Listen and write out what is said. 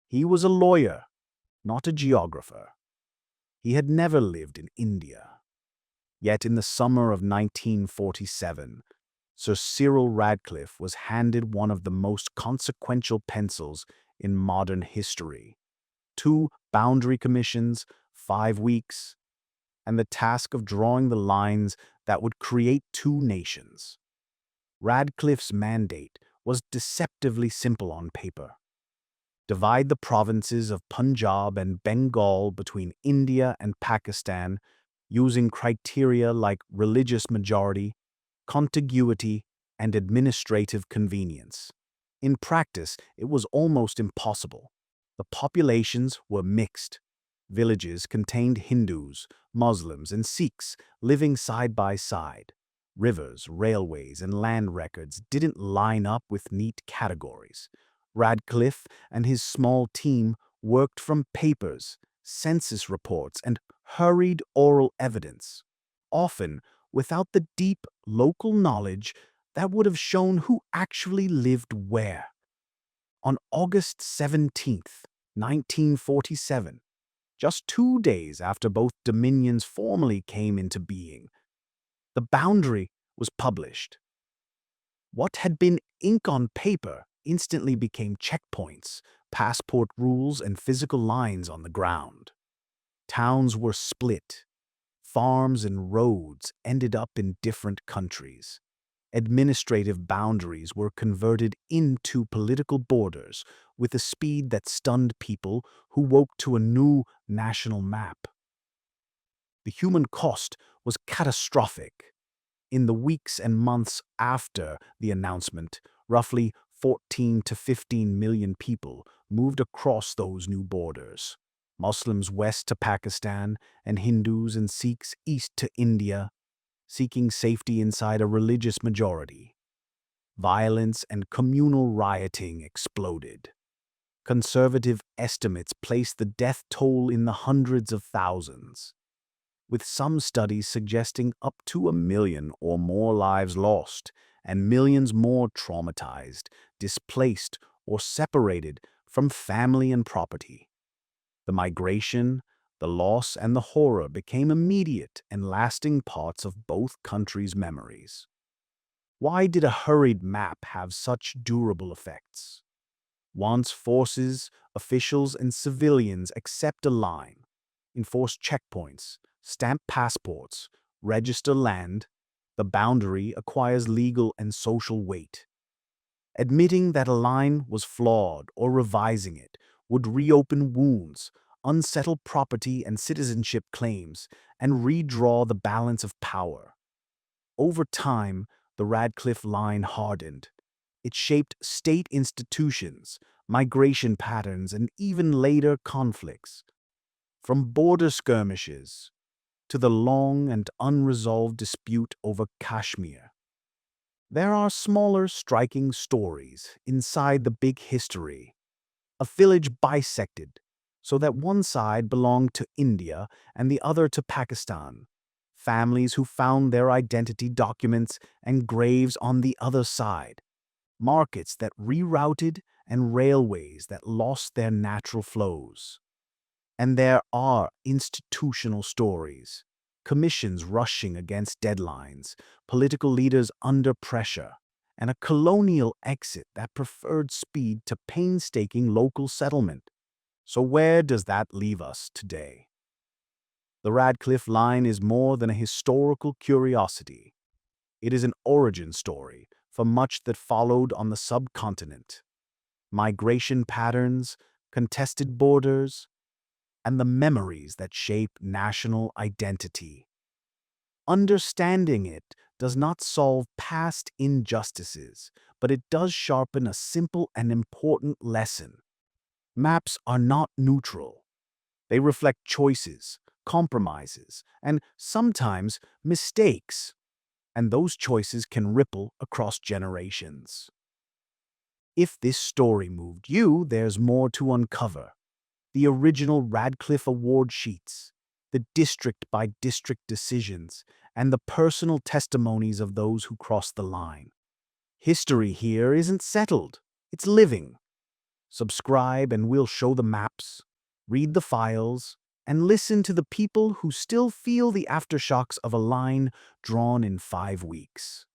He was a lawyer, not a geographer. He had never lived in India. Yet in the summer of 1947, Sir Cyril Radcliffe was handed one of the most consequential pencils in modern history. 2 boundary commissions, 5 weeks, and the task of drawing the lines that would create 2 nations. Radcliffe's mandate was deceptively simple on paper. Divide the provinces of Punjab and Bengal between India and Pakistan using criteria like religious majority, contiguity, and administrative convenience. In practice, it was almost impossible. The populations were mixed. Villages contained Hindus, Muslims, and Sikhs living side by side. Rivers, railways, and land records didn't line up with neat categories. Radcliffe and his small team worked from papers, census reports, and hurried oral evidence, often without the deep local knowledge that would have shown who actually lived where. On August 17th, 1947, just 2 days after both dominions formally came into being, the boundary was published. What had been ink on paper instantly became checkpoints, passport rules, and physical lines on the ground. Towns were split. Farms and roads ended up in different countries. Administrative boundaries were converted into political borders with a speed that stunned people who woke to a new national map. The human cost was catastrophic. In the weeks and months after the announcement, roughly 14 to 15 million people moved across those new borders. Muslims west to Pakistan and Hindus and Sikhs east to India, seeking safety inside a religious majority. Violence and communal rioting exploded. Conservative estimates placed the death toll in the hundreds of thousands, with some studies suggesting up to 1 million or more lives lost and millions more traumatized, displaced, or separated from family and property. The migration, the loss, and the horror became immediate and lasting parts of both countries' memories. Why did a hurried map have such durable effects? Once forces, officials, and civilians accept a line, enforce checkpoints, stamp passports, register land, the boundary acquires legal and social weight. Admitting that a line was flawed or revising it would reopen wounds, unsettle property and citizenship claims, and redraw the balance of power. Over time, the Radcliffe Line hardened. It shaped state institutions, migration patterns, and even later conflicts. From border skirmishes to the long and unresolved dispute over Kashmir. There are smaller, striking stories inside the big history. A village bisected so that one side belonged to India and the other to Pakistan. Families who found their identity documents and graves on the other side. Markets that rerouted and railways that lost their natural flows. And there are institutional stories. Commissions rushing against deadlines, political leaders under pressure, and a colonial exit that preferred speed to painstaking local settlement. So where does that leave us today? The Radcliffe Line is more than a historical curiosity. It is an origin story for much that followed on the subcontinent. Migration patterns, contested borders, and the memories that shape national identity. Understanding it does not solve past injustices, but it does sharpen a simple and important lesson. Maps are not neutral. They reflect choices, compromises, and sometimes mistakes, and those choices can ripple across generations. If this story moved you, there's more to uncover. The original Radcliffe Award sheets, the district-by-district decisions, and the personal testimonies of those who crossed the line. History here isn't settled, it's living. Subscribe and we'll show the maps, read the files, and listen to the people who still feel the aftershocks of a line drawn in 5 weeks.